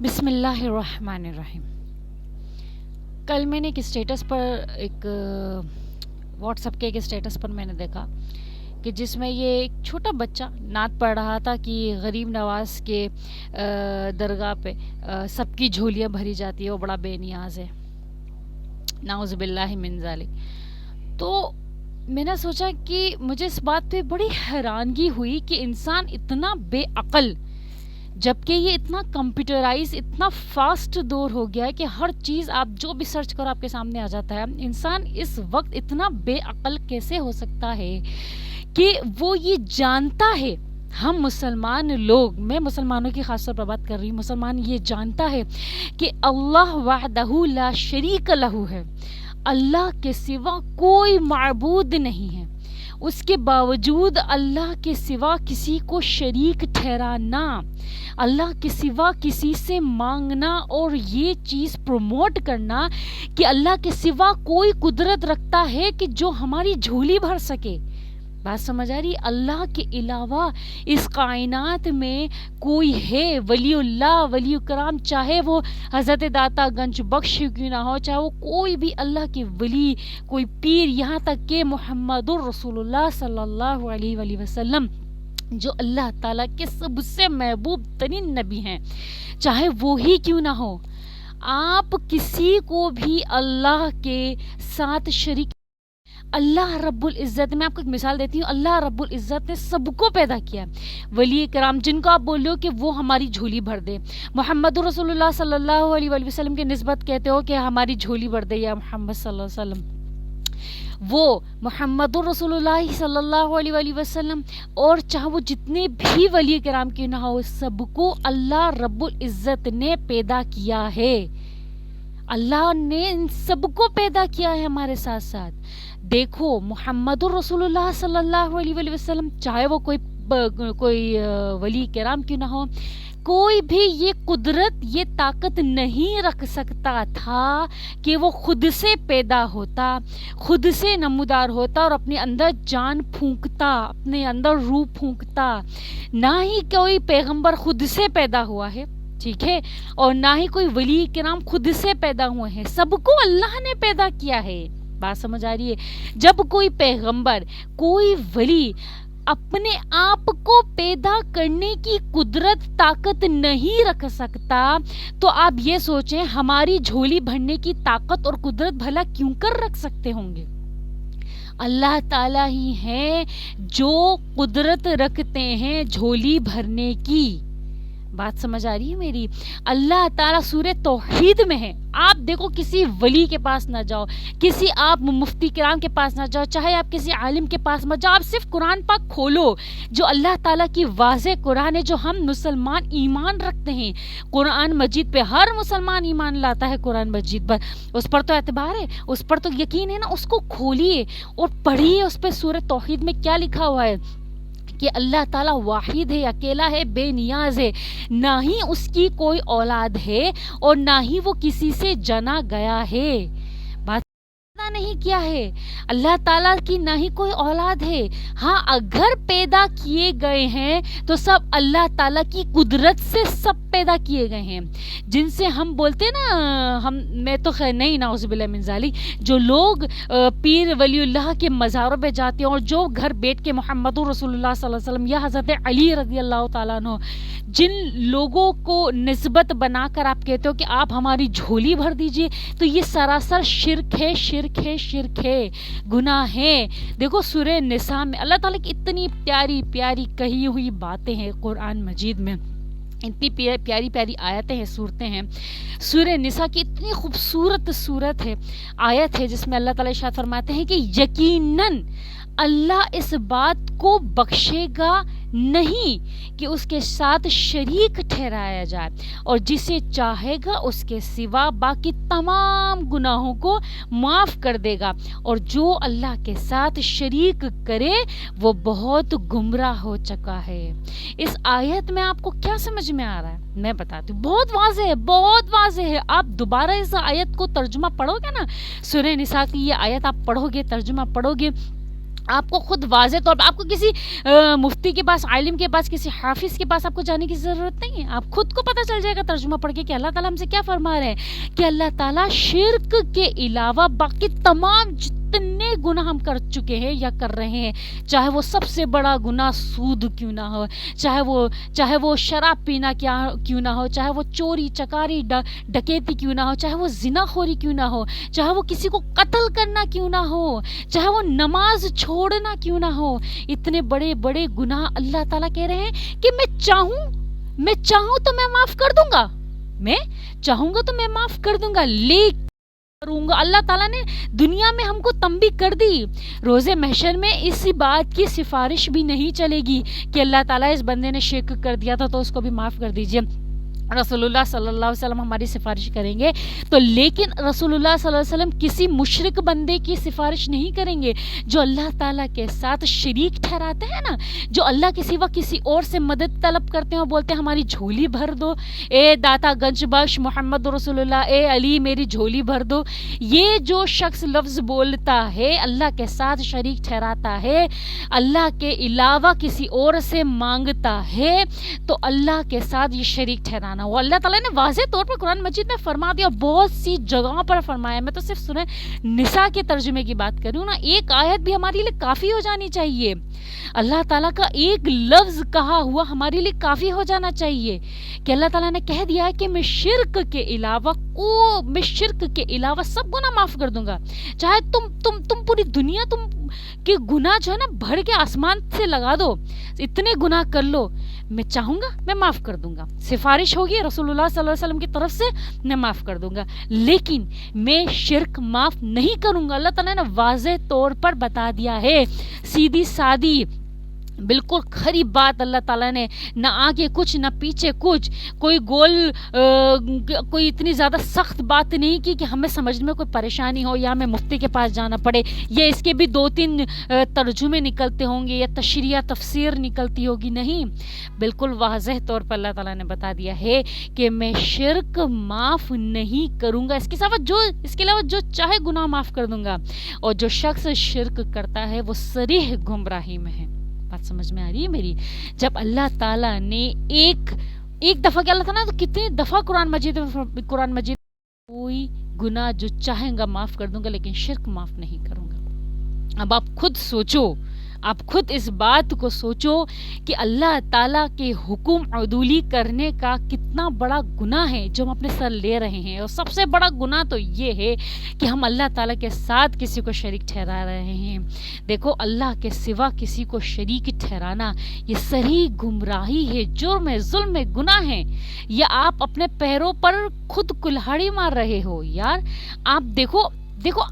بسم اللہ الرحمن الرحیم۔ کل میں نے ایک اسٹیٹس پر واٹس ایپ کے ایک اسٹیٹس پر میں نے دیکھا کہ جس میں یہ ایک چھوٹا بچہ نعت پڑھ رہا تھا کہ غریب نواز کے درگاہ پہ سب کی جھولیاں بھری جاتی ہے، وہ بڑا بے نیاز ہے، نعوذ باللہ من ذالک۔ تو میں نے سوچا کہ مجھے اس بات پہ بڑی حیرانگی ہوئی کہ انسان اتنا بے عقل، جبکہ یہ اتنا کمپیوٹرائز، اتنا فاسٹ دور ہو گیا ہے کہ ہر چیز آپ جو بھی سرچ کرو آپ کے سامنے آ جاتا ہے۔ انسان اس وقت اتنا بے عقل کیسے ہو سکتا ہے کہ وہ یہ جانتا ہے، ہم مسلمان لوگ، میں مسلمانوں کی خاص طور پر بات کر رہی ہوں، مسلمان یہ جانتا ہے کہ اللہ وحدہ لا شریک لہ ہے، اللہ کے سوا کوئی معبود نہیں ہے، اس کے باوجود اللہ کے سوا کسی کو شریک ٹھہرانا، اللہ کے سوا کسی سے مانگنا اور یہ چیز پروموٹ کرنا کہ اللہ کے سوا کوئی قدرت رکھتا ہے کہ جو ہماری جھولی بھر سکے۔ بات سمجھ آ رہی؟ اللہ کے علاوہ اس کائنات میں کوئی ہے ولی اللہ، ولی کرام، چاہے وہ حضرت داتا گنج بخش کیوں نہ ہو، چاہے وہ کوئی بھی اللہ کے ولی، کوئی پیر، یہاں تک کہ محمد الرسول اللہ صلی اللہ علیہ وآلہ وسلم جو اللہ تعالیٰ کے سب سے محبوب ترین نبی ہیں، چاہے وہی کیوں نہ ہو، آپ کسی کو بھی اللہ کے ساتھ شریک، اللہ رب العزت، میں آپ کو ایک مثال دیتی ہوں، اللہ رب العزت نے سب کو پیدا کیا، ولی کرام جن کو آپ بول رہے ہو کہ وہ ہماری جھولی بھر دے، محمد رسول اللہ صلی اللہ علیہ وآلہ وسلم کے نسبت کہتے ہو کہ ہماری جھولی بھر دے یا محمد صلی اللہ علیہ وسلم، وہ محمد رسول اللہ صلی اللہ علیہ وآلہ وسلم اور چاہے وہ جتنے بھی ولی کرام کی نہ ہو، سب کو اللہ رب العزت نے پیدا کیا ہے، اللہ نے ان سب کو پیدا کیا ہے ہمارے ساتھ ساتھ۔ دیکھو محمد رسول اللہ صلی اللہ علیہ وآلہ وسلم، چاہے وہ کوئی ولی کرام کیوں نہ ہو، کوئی بھی یہ قدرت، یہ طاقت نہیں رکھ سکتا تھا کہ وہ خود سے پیدا ہوتا، خود سے نمودار ہوتا اور اپنے اندر جان پھونکتا، اپنے اندر روح پھونکتا۔ نہ ہی کوئی پیغمبر خود سے پیدا ہوا ہے، ٹھیک ہے، اور نہ ہی کوئی ولی کرام خود سے پیدا ہوئے ہیں، سب کو اللہ نے پیدا کیا ہے۔ بات سمجھ آ رہی ہے؟ جب کوئی پیغمبر، کوئی ولی اپنے آپ کو پیدا کرنے کی قدرت، طاقت نہیں رکھ سکتا، تو آپ یہ سوچیں ہماری جھولی بھرنے کی طاقت اور قدرت بھلا کیوں کر رکھ سکتے ہوں گے؟ اللہ تعالیٰ ہی ہیں جو قدرت رکھتے ہیں جھولی بھرنے کی۔ بات سمجھ آ رہی ہے میری؟ اللہ تعالیٰ سورہ توحید میں ہے، آپ دیکھو کسی ولی کے پاس نہ جاؤ، کسی آپ مفتی کرام کے پاس نہ جاؤ، چاہے آپ کسی عالم کے پاس مت جاؤ، آپ صرف قرآن پاک کھولو، جو اللہ تعالیٰ کی واضح قرآن ہے، جو ہم مسلمان ایمان رکھتے ہیں قرآن مجید پہ، ہر مسلمان ایمان لاتا ہے قرآن مجید پر، اس پر تو اعتبار ہے، اس پر تو یقین ہے نا، اس کو کھولیے اور پڑھیے اس پہ سورہ توحید میں کیا لکھا ہوا ہے کہ اللہ تعالیٰ واحد ہے، اکیلا ہے، بے نیاز ہے، نہ ہی اس کی کوئی اولاد ہے اور نہ ہی وہ کسی سے جنا گیا ہے، بات پیدا نہیں کیا ہے اللہ تعالیٰ کی، نہ ہی کوئی اولاد ہے۔ ہاں اگر پیدا کیے گئے ہیں تو سب اللہ تعالیٰ کی قدرت سے سب پیدا کیے گئے ہیں، جن سے ہم بولتے نا، میں تو خیر نہیں، نعوذ باللہ من ذالک، جو لوگ پیر ولی اللہ کے مزاروں پہ جاتے ہیں اور جو گھر بیٹھ کے محمد رسول اللہ صلی اللہ علیہ وسلم یا حضرت علی رضی اللہ تعالیٰ عنہ، جن لوگوں کو نسبت بنا کر آپ کہتے ہو کہ آپ ہماری جھولی بھر دیجئے، تو یہ سراسر شرک ہے، شرک ہے، شرک ہے، گناہ ہے۔ دیکھو سورہ نساء میں اللہ تعالیٰ کی اتنی پیاری پیاری کہی ہوئی باتیں ہیں قرآن مجید میں، اتنی پیاری پیاری آیتیں ہیں، صورتیں ہیں، سورہ نساء کی اتنی خوبصورت صورت ہے، آیت ہے جس میں اللہ تعالیٰ ارشاد فرماتے ہیں کہ یقیناً اللہ اس بات کو بخشے گا نہیں کہ اس کے ساتھ شریک ٹھہرایا جائے، اور جسے چاہے گا اس کے سوا باقی تمام گناہوں کو معاف کر دے گا، اور جو اللہ کے ساتھ شریک کرے وہ بہت گمراہ ہو چکا ہے۔ اس آیت میں آپ کو کیا سمجھ میں آ رہا ہے؟ میں بتاتی ہوں، بہت واضح ہے، بہت واضح ہے۔ آپ دوبارہ اس آیت کو ترجمہ پڑھو گے نا، سورہ نساء کی یہ آیت آپ پڑھو گے، ترجمہ پڑھو گے، آپ کو خود واضح طور پر، آپ کو کسی مفتی کے پاس، عالم کے پاس، کسی حافظ کے پاس آپ کو جانے کی ضرورت نہیں ہے. آپ خود کو پتہ چل جائے گا ترجمہ پڑھ کے کہ اللہ تعالیٰ ہم سے کیا فرما رہے ہیں، کہ اللہ تعالیٰ شرک کے علاوہ باقی تمام جتنے گناہ ہم کر چکے ہیں یا کر رہے ہیں، چاہے وہ سب سے بڑا گناہ سود کیوں نہ ہو، چاہے وہ شراب پینا کیوں نہ ہو، چاہے وہ چوری چکاری ڈکیتی کیوں نہ ہو، چاہے وہ زنا خوری کیوں نہ ہو، چاہے وہ کسی کو قتل کرنا کیوں نہ ہو، چاہے وہ نماز چھوڑنا کیوں نہ ہو، اتنے بڑے بڑے گناہ اللہ تعالیٰ کہہ رہے ہیں کہ میں چاہوں تو میں معاف کر دوں گا، میں چاہوں گا تو میں معاف کر دوں گا، لیکن کروں گا. اللہ تعالیٰ نے دنیا میں ہم کو تنبیہ کر دی. روز محشر میں اس بات کی سفارش بھی نہیں چلے گی کہ اللہ تعالیٰ اس بندے نے شرک کر دیا تھا تو اس کو بھی معاف کر دیجئے. رسول اللہ صلی اللہ علیہ وسلم ہماری سفارش کریں گے تو، لیکن رسول اللہ صلی اللہ علیہ وسلم کسی مشرک بندے کی سفارش نہیں کریں گے جو اللہ تعالیٰ کے ساتھ شریک ٹھہراتے ہیں نا، جو اللہ کے سوا کسی اور سے مدد طلب کرتے ہیں اور بولتے ہیں ہماری جھولی بھر دو، اے داتا گنج بخش محمد رسول اللہ، اے علی میری جھولی بھر دو. یہ جو شخص لفظ بولتا ہے، اللہ کے ساتھ شریک ٹھہراتا ہے، اللہ کے علاوہ کسی اور سے مانگتا ہے، تو اللہ کے ساتھ یہ شریک ٹھہرانا. وہ اللہ تعالیٰ نے واضح طور پر قرآن مجید میں فرما دیا، بہت سی جگہوں پر فرمایا. میں تو صرف سورہ نساء کے ترجمے کی بات کر رہی ہوں نا، ایک آیت بھی ہمارے لیے کافی ہو جانی چاہیے. اللہ تعالیٰ کا ایک لفظ کہا ہوا ہمارے لیے کافی ہو جانا چاہیے کہ اللہ تعالیٰ نے کہہ دیا ہے کہ میں شرک کے علاوہ سب گناہ معاف کر دوں گا. چاہے تم پوری دنیا تم کے گناہ جو ہے نا بڑھ کے آسمان سے لگا دو، اتنے گناہ کر لو، میں چاہوں گا میں معاف کر دوں گا. سفارش ہوگی رسول اللہ صلی اللہ علیہ وسلم کی طرف سے، میں معاف کر دوں گا، لیکن میں شرک معاف نہیں کروں گا. اللہ تعالیٰ نے واضح طور پر بتا دیا ہے، سیدھی سادی بالکل کھری بات اللہ تعالیٰ نے، نہ آگے کچھ نہ پیچھے کچھ، کوئی اتنی زیادہ سخت بات نہیں کی کہ ہمیں سمجھنے میں کوئی پریشانی ہو یا ہمیں مفتی کے پاس جانا پڑے یا اس کے بھی 2-3 ترجمے نکلتے ہوں گے یا تشریح تفسیر نکلتی ہوگی. نہیں، بالکل واضح طور پر اللہ تعالیٰ نے بتا دیا ہے کہ میں شرک معاف نہیں کروں گا، اس کے علاوہ جو چاہے گناہ معاف کر دوں گا. اور جو شخص شرک کرتا ہے وہ صریح گمراہی میں ہے. بات سمجھ میں آ رہی ہے میری؟ جب اللہ تعالیٰ نے ایک دفعہ کہ اللہ تعالیٰ نے کتنی دفعہ قرآن مجید کوئی گناہ جو چاہیں گا معاف کر دوں گا لیکن شرک معاف نہیں کروں گا. اب آپ خود سوچو، آپ خود اس بات کو سوچو کہ اللہ تعالیٰ کے حکم عدولی کرنے کا کتنا بڑا گناہ ہے جو ہم اپنے سر لے رہے ہیں. اور سب سے بڑا گناہ تو یہ ہے کہ ہم اللہ تعالیٰ کے ساتھ کسی کو شریک ٹھہرا رہے ہیں. دیکھو، اللہ کے سوا کسی کو شریک ٹھہرانا یہ صریح گمراہی ہے، جرم ہے، ظلم ہے، گناہ ہے. یا آپ اپنے پیروں پر خود کلہاڑی مار رہے ہو. یار آپ دیکھو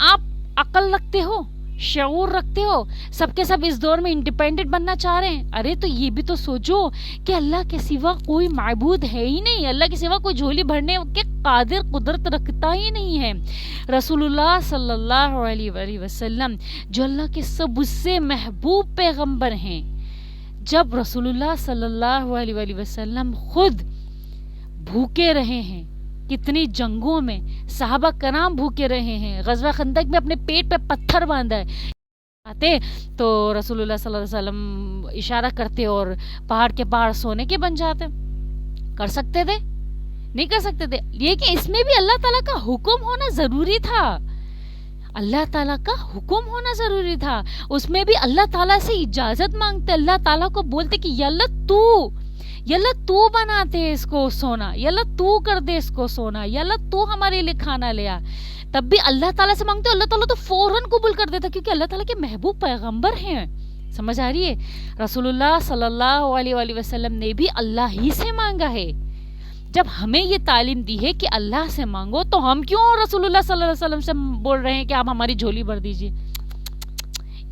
آپ عقل رکھتے ہو، شعور رکھتے ہو، سب کے سب اس دور میں انڈیپینڈنٹ بننا چاہ رہے ہیں. ارے تو یہ بھی تو سوچو کہ اللہ کے سوا کوئی معبود ہے ہی نہیں، اللہ کے سوا کوئی جھولی بھرنے کے قادر قدرت رکھتا ہی نہیں ہے. رسول اللہ صلی اللہ علیہ وآلہ وسلم جو اللہ کے سب سے محبوب پیغمبر ہیں، جب رسول اللہ صلی اللہ علیہ وآلہ وسلم خود بھوکے رہے ہیں، کتنی جنگوں میں صحابہ کرام بھوکے رہے ہیں، غزوہ خندق میں اپنے پیٹ پہ پتھر باندھا ہے، آتے تو رسول اللہ صلی اللہ علیہ وسلم اشارہ کرتے اور پہاڑ کے پہاڑ سونے کے بن جاتے. کر سکتے تھے؟ نہیں کر سکتے تھے. لیکن اس میں بھی اللہ تعالیٰ کا حکم ہونا ضروری تھا، اللہ تعالیٰ کا حکم ہونا ضروری تھا. اس میں بھی اللہ تعالیٰ سے اجازت مانگتے، اللہ تعالیٰ کو بولتے کہ یا اللہ تو بناتے اس کو سونا، یا اللہ تو کر دے اس کو سونا، یا اللہ تو ہمارے لیے کھانا لے آ. تب بھی اللہ تعالیٰ سے مانگتے، اللہ تعالیٰ تو فوراً قبول کر دیتا کیونکہ اللہ تعالیٰ کے محبوب پیغمبر ہیں. سمجھ آ رہی ہے؟ رسول اللہ صلی اللہ علیہ وآلہ وسلم نے بھی اللہ ہی سے مانگا ہے. جب ہمیں یہ تعلیم دی ہے کہ اللہ سے مانگو تو ہم کیوں رسول اللہ صلی اللہ علیہ وسلم سے بول رہے ہیں کہ آپ ہماری جھولی بھر دیجیے؟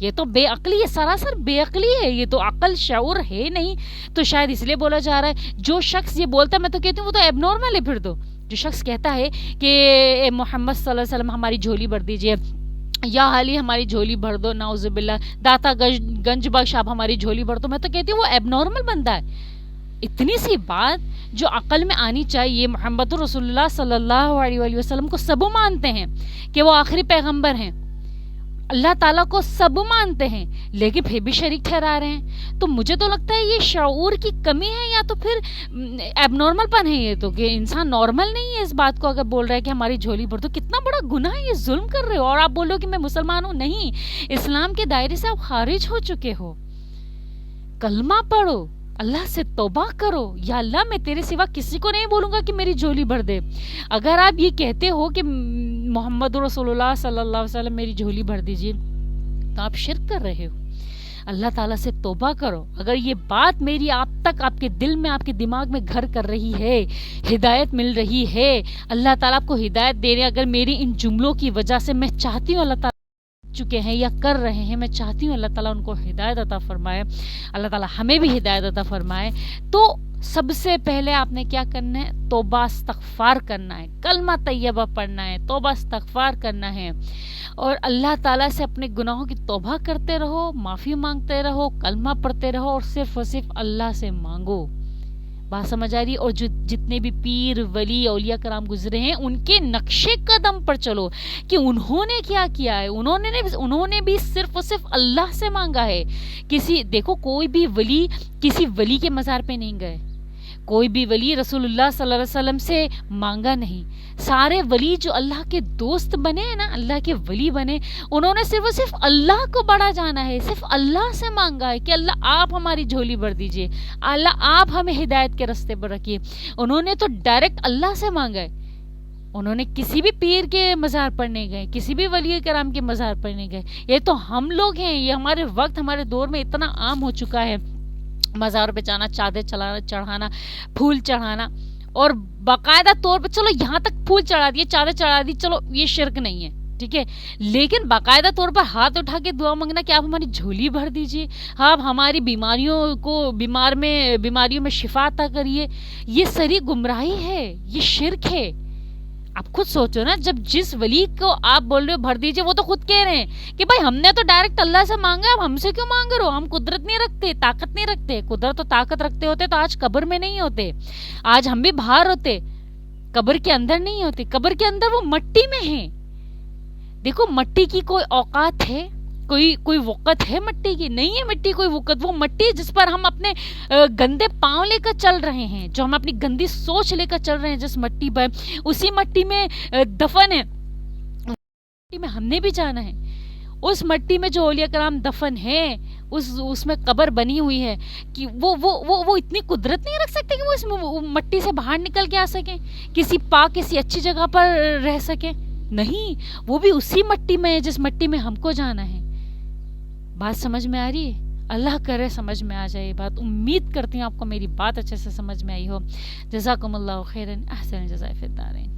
یہ تو بے عقلی ہے، سراسر بے عقلی ہے، یہ تو عقل شعور ہے نہیں. تو شاید اس لیے بولا جا رہا ہے. جو شخص یہ بولتا ہے، میں تو کہتی ہوں وہ تو ایب نارمل ہے. پھر تو جو شخص کہتا ہے کہ اے محمد صلی اللہ علیہ وسلم ہماری جھولی بھر دیجیے، یا علی ہماری جھولی بھر دو، نعوذ باللہ، داتا گنج بخش آپ ہماری جھولی بھر دو، میں تو کہتی ہوں وہ ایب نارمل بندہ ہے. اتنی سی بات جو عقل میں آنی چاہیے. محمد رسول اللہ صلی اللہ علیہ وسلم کو سب مانتے ہیں کہ وہ آخری پیغمبر ہیں، اللہ تعالیٰ کو سب مانتے ہیں لیکن پھر بھی شریک ٹھہرا رہے ہیں. تو مجھے تو لگتا ہے یہ شعور کی کمی ہے یا تو پھر ایب نارمل پن ہے یہ تو, کہ انسان نارمل نہیں ہے اس بات کو اگر بول رہا ہے کہ ہماری جھولی بھر دو. کتنا بڑا گناہ ہے, یہ ظلم کر رہے ہو. اور آپ بول رہے ہو کہ میں مسلمان ہوں. نہیں, اسلام کے دائرے سے آپ خارج ہو چکے ہو. کلمہ پڑھو, اللہ سے توبہ کرو, یا اللہ میں تیرے سوا کسی کو نہیں بولوں گا کہ میری جھولی بھر دے. اگر آپ یہ کہتے ہو کہ محمد رسول اللہ صلی اللہ علیہ وسلم میری جھولی بھر دیجیے, تو آپ شرک کر رہے ہو. اللہ تعالیٰ سے توبہ کرو. اگر یہ بات میری آپ تک, آپ کے دل میں, آپ کے دماغ میں گھر کر رہی ہے, ہدایت مل رہی ہے, اللہ تعالیٰ آپ کو ہدایت دے رہے ہیں, اگر میری ان جملوں کی وجہ سے میں چاہتی ہوں اللہ تعالیٰ چکے ہیں یا کر رہے ہیں, میں چاہتی ہوں اللہ تعالیٰ ان کو ہدایت عطا فرمائے, اللہ تعالیٰ ہمیں بھی ہدایت عطا فرمائے, تو سب سے پہلے آپ نے کیا کرنا ہے؟ توبہ استغفار کرنا ہے, کلمہ طیبہ پڑھنا ہے, توبہ استغفار کرنا ہے, اور اللہ تعالیٰ سے اپنے گناہوں کی توبہ کرتے رہو, معافی مانگتے رہو, کلمہ پڑھتے رہو, اور صرف اللہ سے مانگو. بات سمجھ آ رہی؟ اور جو جتنے بھی پیر ولی اولیاء کرام گزرے ہیں ان کے نقش قدم پر چلو کہ انہوں نے کیا کیا ہے. انہوں نے بھی صرف اور صرف اللہ سے مانگا ہے. دیکھو کوئی بھی ولی کسی ولی کے مزار پہ نہیں گئے, کوئی بھی ولی رسول اللہ صلی اللہ علیہ وسلم سے مانگا نہیں. سارے ولی جو اللہ کے دوست بنے ہیں نا, اللہ کے ولی بنے, انہوں نے صرف اور صرف اللہ کو بڑا جانا ہے, صرف اللہ سے مانگا ہے کہ اللہ آپ ہماری جھولی بھر دیجئے, اللہ آپ ہمیں ہدایت کے راستے پر رکھیے. انہوں نے تو ڈائریکٹ اللہ سے مانگا ہے. انہوں نے کسی بھی پیر کے مزار پر نہیں گئے, کسی بھی ولی کرام کے مزار پر نہیں گئے. یہ تو ہم لوگ ہیں, یہ ہمارے وقت, ہمارے دور میں اتنا عام ہو چکا ہے مزاروں پہ جانا, چادر چڑھانا, پھول چڑھانا, اور باقاعدہ طور پہ چلو یہاں تک پھول چڑھا دیے, چادر چڑھا دی, چلو یہ شرک نہیں ہے, ٹھیک ہے, لیکن باقاعدہ طور پر ہاتھ اٹھا کے دعا مانگنا کہ آپ ہماری جھولی بھر دیجئے, آپ ہماری بیماریوں میں شفا عطا کریے, یہ سری گمراہی ہے, یہ شرک ہے. آپ خود سوچو نا, جب جس ولی کو آپ بول رہے ہو بھر دیجئے, وہ تو خود کہہ رہے ہیں کہ بھائی ہم نے تو ڈائریکٹ اللہ سے مانگا, اب ہم سے کیوں مانگ رہے ہو, ہم قدرت نہیں رکھتے, طاقت نہیں رکھتے. قدرت و طاقت رکھتے ہوتے تو آج قبر میں نہیں ہوتے, آج ہم بھی باہر ہوتے, قبر کے اندر نہیں ہوتے. قبر کے اندر وہ مٹی میں ہیں. دیکھو مٹی کی کوئی اوقات ہے, کوئی وقت ہے مٹی کی؟ نہیں ہے مٹی کوئی وقت. وہ مٹی جس پر ہم اپنے گندے پاؤں لے کر چل رہے ہیں, جو ہم اپنی گندی سوچ لے کر چل رہے ہیں جس مٹی پر, اسی مٹی میں دفن ہے, مٹی میں ہم نے بھی جانا ہے. اس مٹی میں جو اولیاء کرام دفن ہیں, اس میں قبر بنی ہوئی ہے, کہ وہ اتنی قدرت نہیں رکھ سکتے کہ وہ اس مٹی سے باہر نکل کے آ سکیں, کسی پاک کسی اچھی جگہ پر رہ سکیں. نہیں, وہ بھی اسی مٹی میں ہے جس مٹی میں ہم کو جانا ہے. بات سمجھ میں آ رہی ہے؟ اللہ کرے سمجھ میں آ جائے یہ بات. امید کرتی ہوں آپ کو میری بات اچھے سے سمجھ میں آئی ہو. جزاکم اللہ خیرن, احسن الجزاء فی الدارین.